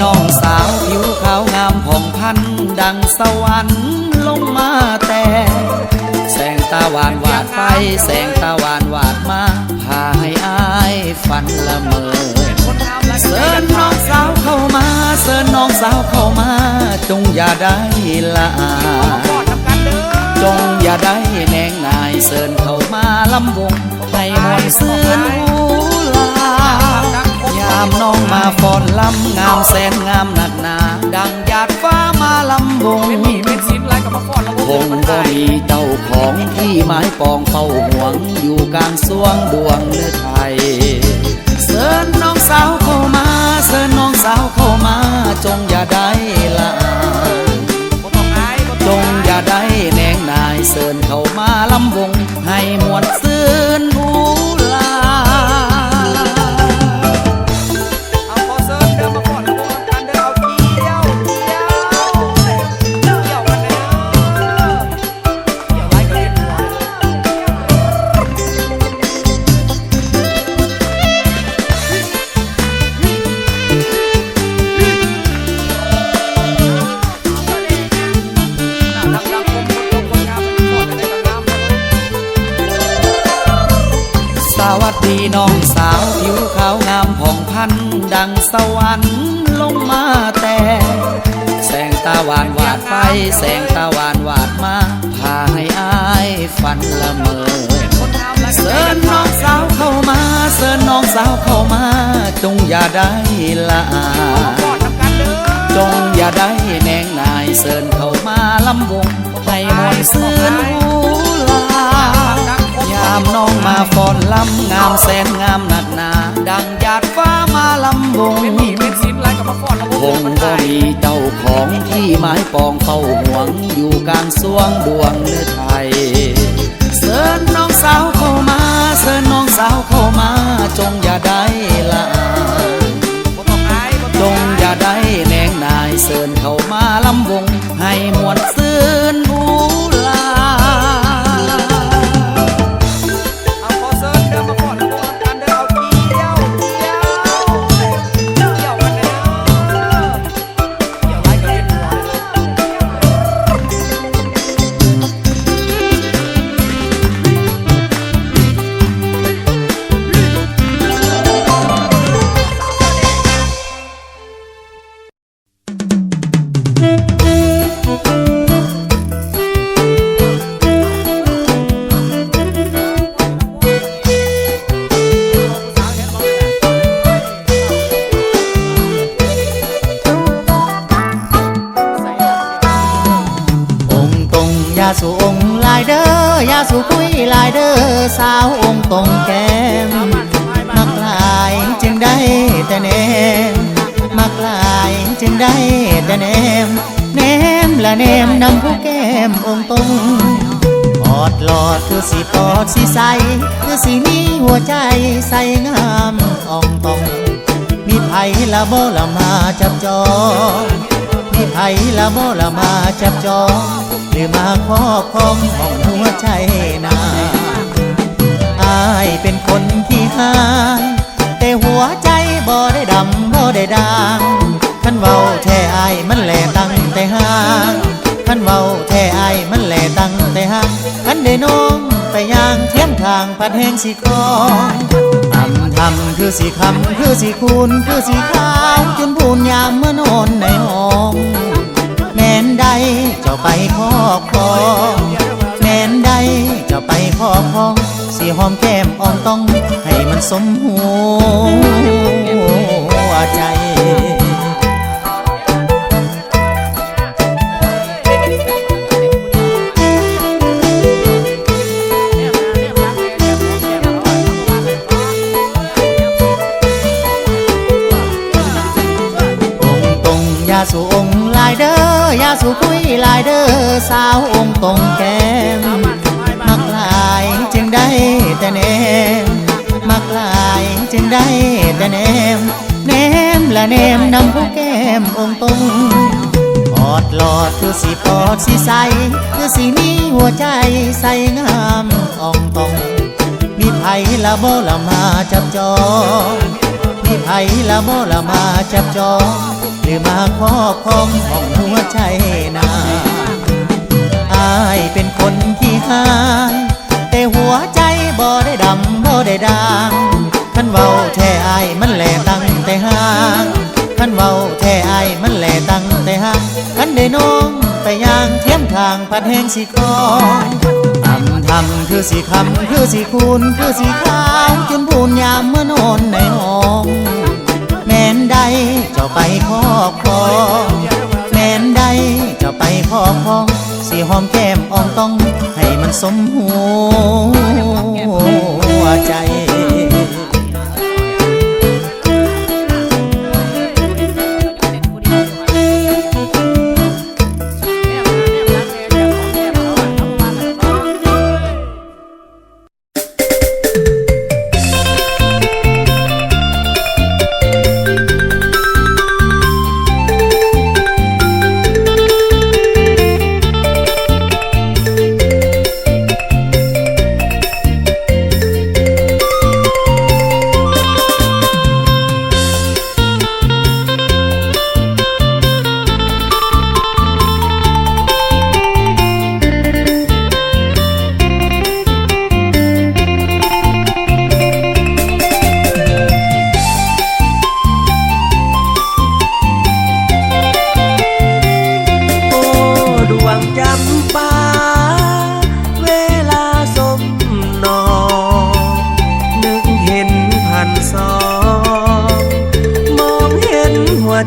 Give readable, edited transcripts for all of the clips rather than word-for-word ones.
น้องสาวผิวขาวงามผ่องพันดังสวรรค์ลงมาแต่แสงตาหวานวาดไปแสงตาหวานวาดมาพาให้อายฝันละเมอเสิร์นน้องสาวเข้ามาเสิร์นน้องสาวเข้ามาจงอย่าได้ละอาจงอย่าได้แนงนายเสิร์นเข้ามาลำวงให้มวนเสิร์นหูลายามน้องมาฟ้อนลำงามแสนงามหนักหนาดังหยาดฟ้ามาลำวงคงบ่มีเจ้าของที่ไม้ปองเฝ้าห่วงอยู่กลางสวงดวงเนื้อไทยเสิร์นน้องสาวเข้ามาเสิร์นน้องสาวเข้ามาจงอย่าได้ละจงอย่าได้แนงนายเสิร์นเข้ามาลำวงให้มวนเสิร์นหูลาสวัสดีน้องสาวผิวขาวงามผ่องพันดังสวรรค์ลงมาแต่แสงตาหวานวาดไปแสงตาหวานวาดมาพาให้อายฝันละเมอเสิร์นน้องสาวเข้ามาเสิร์นน้องสาวเข้ามาจงอย่าได้ละอาจงอย่าได้แนงนายเสิร์นเข้ามาลำวงให้มวนเสิร์นหูลายามน้องมาฟ้อนลำงามแสนงามหนักหนาดังหยาดฟ้ามาลำวงคงบ่มีเจ้าของที่ไม้ปองเฝ้าห่วงอยู่กลางสวงดวงเนื้อไทยเสิร์นน้องสาวเข้ามาเสิร์นน้องสาวเข้ามาจงอย่าได้ละจงอย่าได้แนงนายเสิร์นเข้ามาลำวงให้มวนเสิร์นหูลายาสูองลายเด้อยาสูคุยลายเด้อสาวองตรงแก้มมักลายจึงได้แต่แนมมักลายจึงได้แต่แนมแนมละแนมนำผู้แก้มองตรงออดหลอดคือสีปอดสีใสคือสีนี้หัวใจใสงามองตรงมีไผละโบละมาจับจองมีไผละโบละมาจับจองหรือมาครอบครองของหัวใจนาอายเป็นคนที่หายแต่หัวใจบ่ได้ดำบ่ได้ด่างคันเว้าแท้อายมันแหล่ตั้งแต่ห่างคันเว้าแท้อายมันแหล่ตั้งแต่ห่างคันได้น้องไปย่างเทียมทางพัดแห้งสีคองทำคือสีคำคือสีคูณคือสีขาวจนพูนยามเมื่อนอนในห้องแม่นใดเจ้าไปครอบครองแม่นใดเจ้าไปครอบครองสีหอมแก้มอ่อนต้องให้มันสมหัวใจยาสูองลายเด้อยาสูคุยลายเด้อสาวองตรงแก้มมักลายจึงได้แต่แนมมักลายจึงได้แต่แนมแนมละแนมนำผู้แก้มองตรงออดหลอดคือสีปอดสีใสคือสีนี้หัวใจใสงามองตรงมีไผละโบละมาจับจองมีไผละโบละมาจับจอง รือมาครอบครองของหัวใจนาอายเป็นคนขี้หายแต่หัวใจบ่ได้ดำบ่ได้ด่างคันเว้าแท้อายมันแหล่ตั้งแต่ห่างคันเว้าแท้อายมันแหล่ตั้งแต่ห่างคันได้น้องไปย่างเทียมทางพัดแห้งสิคอนทำคือสิคำคือสิคูณคือสิขาวจนพูนยามเมื่อนอนในห้องแม่นใดเจ้าไปครอบครองแม่นใดเจ้าไปครอบครองสิหอมแก้มอ่องต้องให้มันสมหัวใจ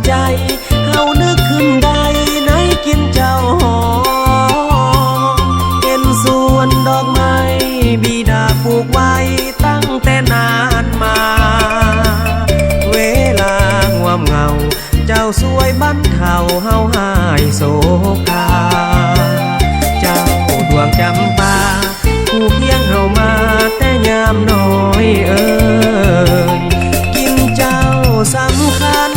ใจเฮานึกขึ้นได้ในกินเจ้าหอมเห็นสวนดอกไม้บิดาปลูกไว้ตั้งแต่นานมาเวลาง่วมเหงาเจ้าสวยบั้นเข่าเฮาหายโศกาเจ้าดวงจำปาผู้เพียงเฮามาแต่ยามน้อยกินเจ้าสำคัญ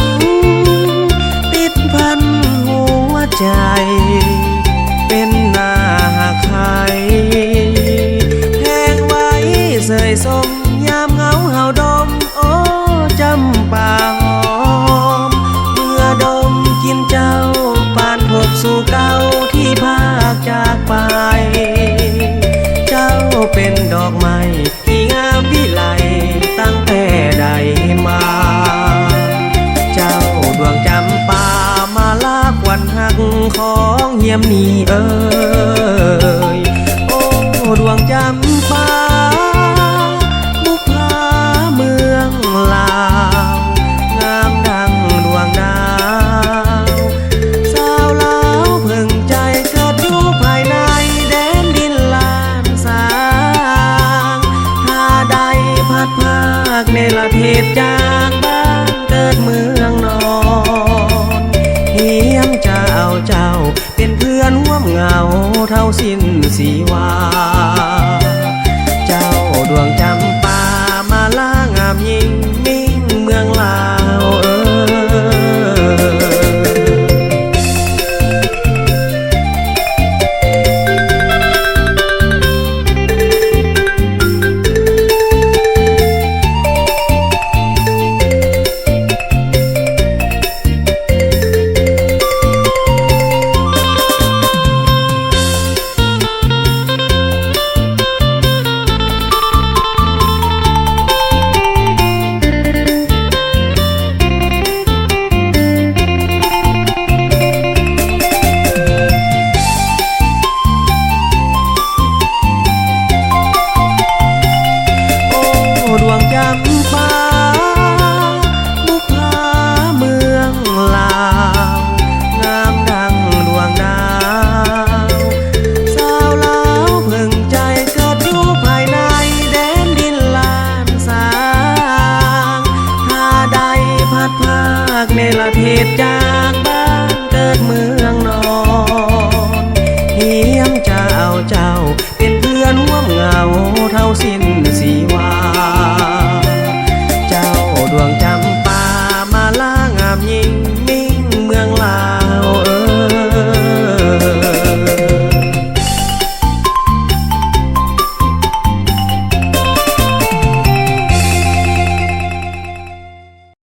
พันหัวใจเป็นหน้าใครแทงไว้เสยสมยามเหงาเห่าดมโอ้จำป่าหอมเมื่อดมกินเจ้าปานพบสู่เก่าที่พากจากไปเจ้าเป็นดอกไม้ที่งามวิไลตั้งแต่ใดมาดวงจำปามาลาควันหักของเฮียมนี่โอ้ดวงจำปาบุพาเมืองลาวงามดังดวงดาวสาวลาวเพิ่งใจเกิดอยู่ภายในแดนดินลานสางถ้าใดพัดภาคในละเทศจากบ้านเกิดเมืองนอนเฮียมจะเอาเจ้าเป็นเพื่อนร่วมเหงาเท่าสิ้นสีวาเจ้าดวงจำปามาล่างามยิ่งมิ่งเมืองลาวดวงจำปาบุพาเมืองลาวงามดังดวงดาวสาวลาวเพิ่งใจเกิดอยู่ภายในแดนดินลานสางถ้าใดพัดภาคในละเทศ